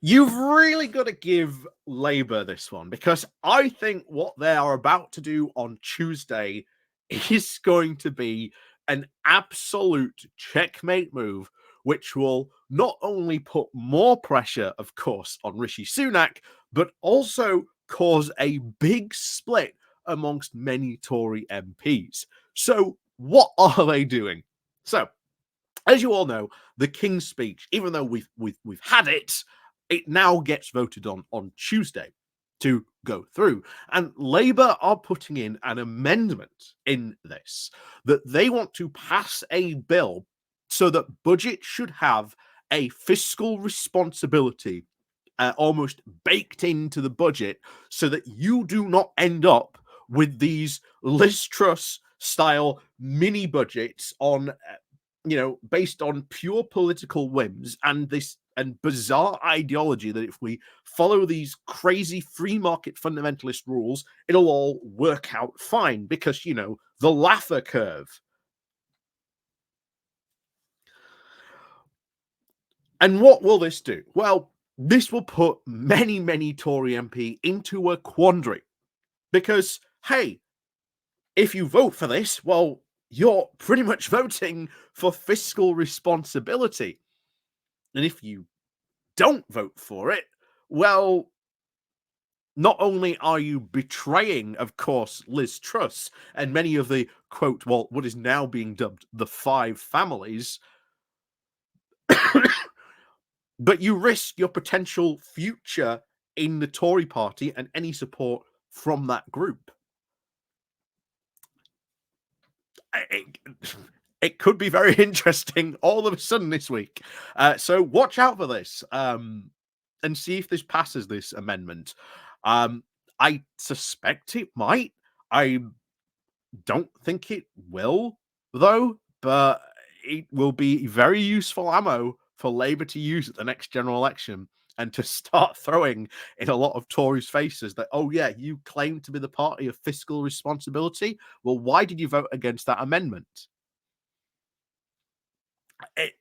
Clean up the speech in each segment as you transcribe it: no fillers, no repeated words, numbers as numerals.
You've really got to give Labour this one, because I think what they are about to do on Tuesday is going to be an absolute checkmate move, which will not only put more pressure, of course, on Rishi Sunak, but also cause a big split amongst many Tory MPs. So, what are they doing? So, as you all know, the King's Speech, even though we've had it, it now gets voted on Tuesday to go through. And Labour are putting in an amendment in this that they want to pass a bill so that budget should have a fiscal responsibility almost baked into the budget, so that you do not end up with these Liz Truss style mini budgets on based on pure political whims and this and bizarre ideology that if we follow these crazy free market fundamentalist rules, it'll all work out fine, because the Laffer curve. And what will this do? Well, this will put many Tory MP into a quandary, because hey, if you vote for this, well, you're pretty much voting for fiscal responsibility. And if you don't vote for it, well, not only are you betraying, of course, Liz Truss and many of the, quote, well, what is now being dubbed the five families, but you risk your potential future in the Tory party and any support from that group. It could be very interesting all of a sudden this week. So watch out for this and see if this passes, this amendment. I suspect it might. I don't think it will, though, but it will be very useful ammo for Labour to use at the next general election, and to start throwing in a lot of Tories' faces that, oh yeah, you claim to be the party of fiscal responsibility. Well, why did you vote against that amendment?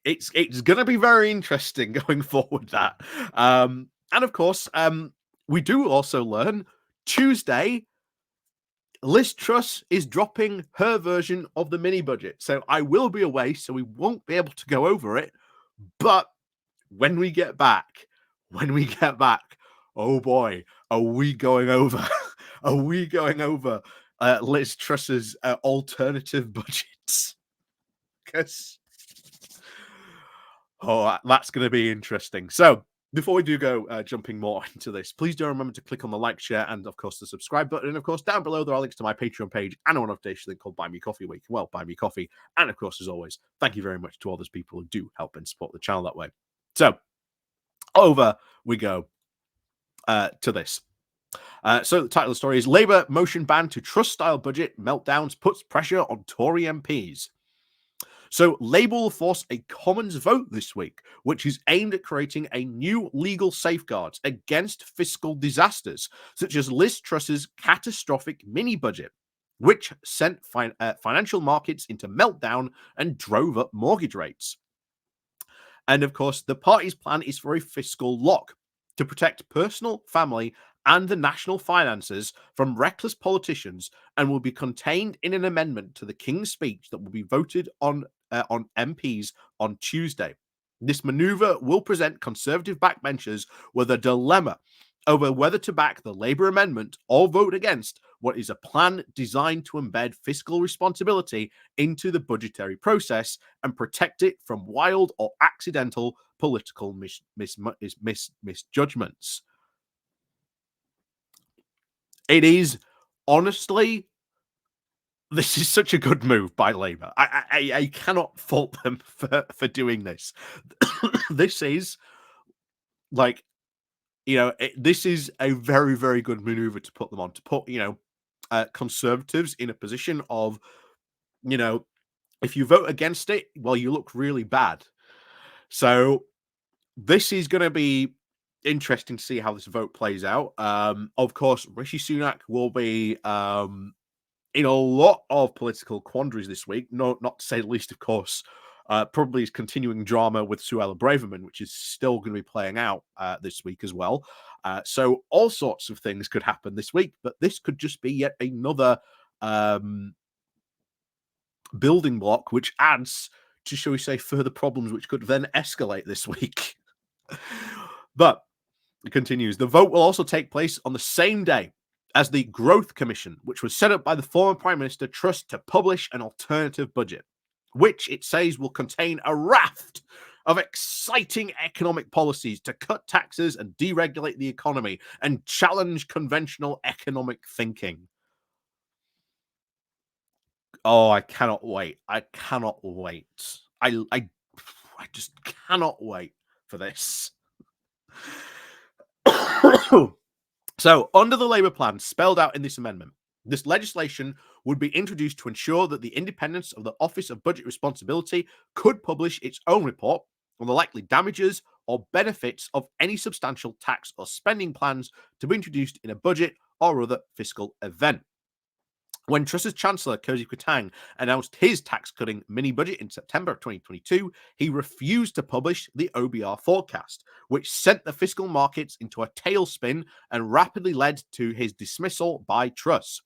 It's going to be very interesting going forward, that. And of course, we do also learn Tuesday, Liz Truss is dropping her version of the mini budget. So I will be away, so we won't be able to go over it. But when we get back, oh boy, are we going over? Are we going over Liz Truss's alternative budgets? Because that's going to be interesting. So before we do go jumping more into this, please do remember to click on the like, share, and of course the subscribe button. And of course, down below there are links to my Patreon page and a one-off donation link called Buy Me Coffee, where you can, well, buy me coffee. And of course, as always, thank you very much to all those people who do help and support the channel that way. So over we go to this. So the title of the story is Labour motion ban to Truss-style budget meltdowns puts pressure on Tory MPs. So Labour will force a Commons vote this week, which is aimed at creating a new legal safeguards against fiscal disasters, such as Liz Truss's catastrophic mini-budget, which sent financial markets into meltdown and drove up mortgage rates. And of course, the party's plan is for a fiscal lock to protect personal, family, and the national finances from reckless politicians, and will be contained in an amendment to the King's Speech that will be voted on MPs on Tuesday. This manoeuvre will present Conservative backbenchers with a dilemma over whether to back the Labour amendment or vote against what is a plan designed to embed fiscal responsibility into the budgetary process and protect it from wild or accidental political misjudgments. It is, honestly, this is such a good move by Labour. I cannot fault them for doing this. This is like, this is a very, very good maneuver to put them on, to put, Conservatives in a position of, if you vote against it, well, you look really bad. So this is going to be interesting to see how this vote plays out. Of course, Rishi Sunak will be in a lot of political quandaries this week. No, not to say the least, of course, Probably his continuing drama with Suella Braverman, which is still going to be playing out this week as well. So all sorts of things could happen this week, but this could just be yet another building block, which adds to, shall we say, further problems which could then escalate this week. But it continues. The vote will also take place on the same day as the Growth Commission, which was set up by the former Prime Minister Truss to publish an alternative budget, which it says will contain a raft of exciting economic policies to cut taxes and deregulate the economy and challenge conventional economic thinking. Oh, I cannot wait. I cannot wait. I just cannot wait for this. So, under the Labour plan spelled out in this amendment, this legislation would be introduced to ensure that the independence of the Office of Budget Responsibility could publish its own report on the likely damages or benefits of any substantial tax or spending plans to be introduced in a budget or other fiscal event. When Truss's Chancellor, Keir Starmer, announced his tax-cutting mini-budget in September of 2022, he refused to publish the OBR forecast, which sent the fiscal markets into a tailspin and rapidly led to his dismissal by Truss,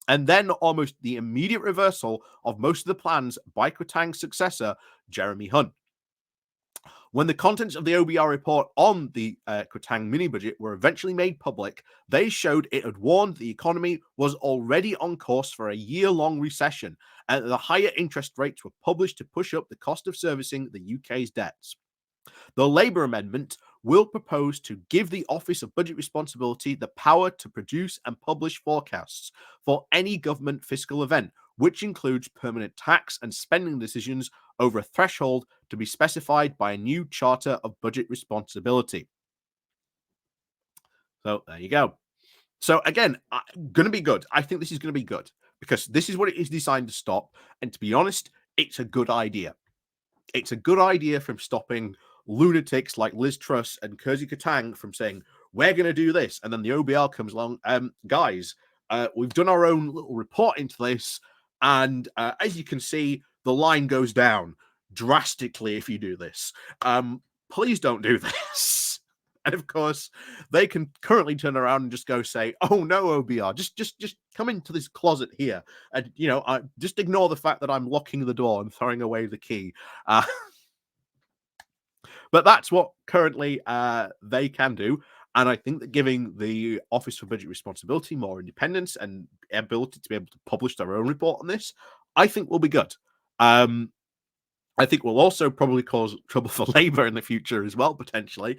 and then almost the immediate reversal of most of the plans by Keir's successor, Jeremy Hunt. When the contents of the OBR report on the Keir mini-budget were eventually made public, they showed it had warned the economy was already on course for a year-long recession, and that the higher interest rates were published to push up the cost of servicing the UK's debts. The Labour amendment will propose to give the Office of Budget Responsibility the power to produce and publish forecasts for any government fiscal event, which includes permanent tax and spending decisions over a threshold to be specified by a new Charter of Budget Responsibility. So there you go. So again, going to be good. I think this is going to be good because this is what it is designed to stop. And to be honest, it's a good idea. It's a good idea from stopping lunatics like Liz Truss and Keir Starmer from saying, we're going to do this. And then the OBR comes along. Guys, we've done our own little report into this. And as you can see, the line goes down drastically if you do this. Please don't do this. And of course, they can currently turn around and just go say, "Oh no, OBR, just come into this closet here, and just ignore the fact that I'm locking the door and throwing away the key." But that's what currently they can do. And I think that giving the Office for Budget Responsibility more independence and ability to be able to publish their own report on this, I think will be good. I think will also probably cause trouble for Labour in the future as well, potentially.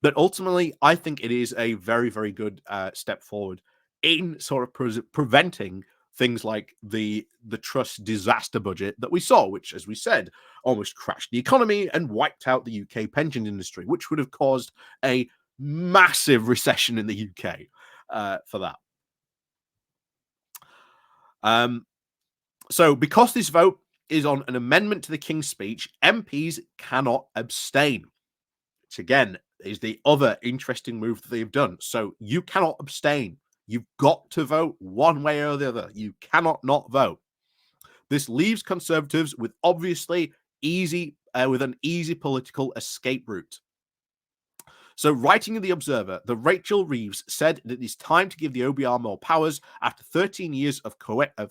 But ultimately, I think it is a very, very good step forward in sort of preventing things like the Truss disaster budget that we saw, which, as we said, almost crashed the economy and wiped out the UK pension industry, which would have caused a massive recession in the UK for that. So because this vote is on an amendment to the King's Speech, MPs cannot abstain, which again is the other interesting move that they've done. So you cannot abstain. You've got to vote one way or the other. You cannot not vote. This leaves Conservatives with obviously with an easy political escape route. So, writing in The Observer, the Rachel Reeves said that it is time to give the OBR more powers after 13 years of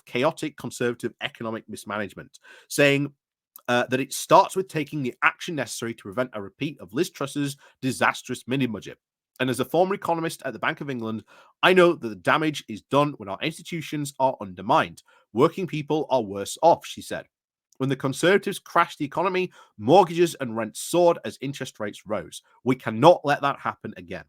chaotic Conservative economic mismanagement, saying that it starts with taking the action necessary to prevent a repeat of Liz Truss's disastrous mini-budget. And as a former economist at the Bank of England, I know that the damage is done when our institutions are undermined. Working people are worse off, she said. When the Conservatives crashed the economy, mortgages and rents soared as interest rates rose. We cannot let that happen again.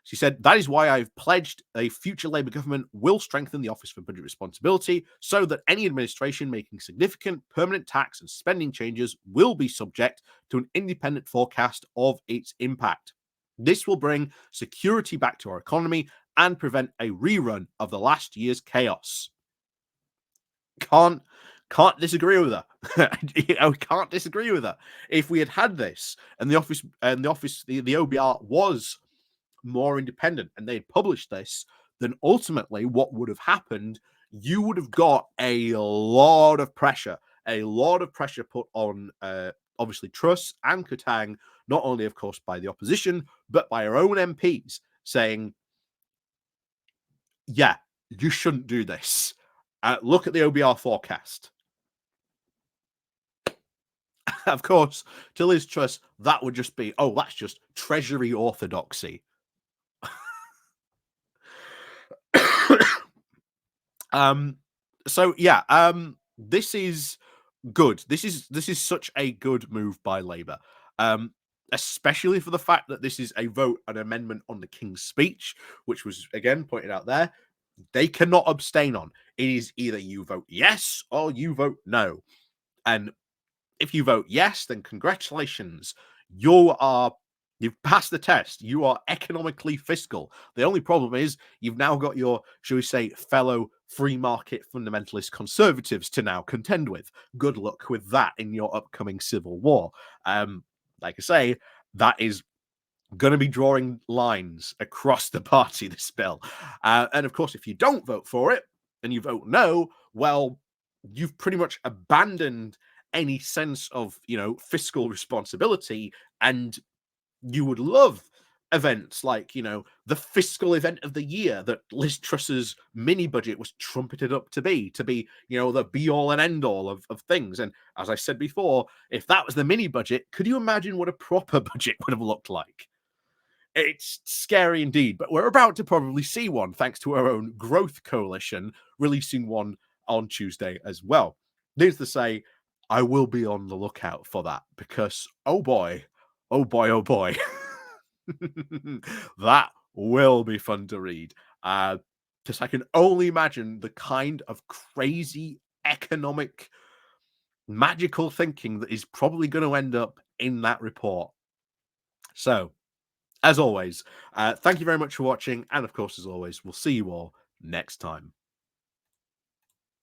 She said, that is why I've pledged a future Labour government will strengthen the Office for Budget Responsibility so that any administration making significant permanent tax and spending changes will be subject to an independent forecast of its impact. This will bring security back to our economy and prevent a rerun of the last year's chaos. Can't disagree with her. Can't disagree with her. If we had this and the OBR was more independent and they'd published this, then ultimately what would have happened, you would have got a lot of pressure a lot of pressure put on obviously Truss and Katang, not only, of course, by the opposition, but by our own MPs saying, yeah, you shouldn't do this. Look at the OBR forecast. Of course, to Liz Truss, that would just be, oh, that's just Treasury orthodoxy. So yeah, this is good. This is such a good move by Labour. Especially for the fact that this is a vote, an amendment on the King's Speech, which was again pointed out there. They cannot abstain on. It is either you vote yes or you vote no. And if you vote yes, then congratulations. You've passed the test. You are economically fiscal. The only problem is you've now got your, shall we say, fellow free market fundamentalist conservatives to now contend with. Good luck with that in your upcoming civil war. Like I say, that is going to be drawing lines across the party, this bill. And of course, if you don't vote for it and you vote no, well, you've pretty much abandoned any sense of, fiscal responsibility. And you would love events like, the fiscal event of the year that Liz Truss's mini budget was trumpeted up to be, the be all and end all of things. And as I said before, if that was the mini budget, could you imagine what a proper budget would have looked like? It's scary indeed, but we're about to probably see one thanks to our own growth coalition releasing one on Tuesday as well. Needless to say, I will be on the lookout for that because, oh boy, oh boy, oh boy, that will be fun to read. Because I can only imagine the kind of crazy economic magical thinking that is probably going to end up in that report. So, as always, thank you very much for watching. And of course, as always, we'll see you all next time.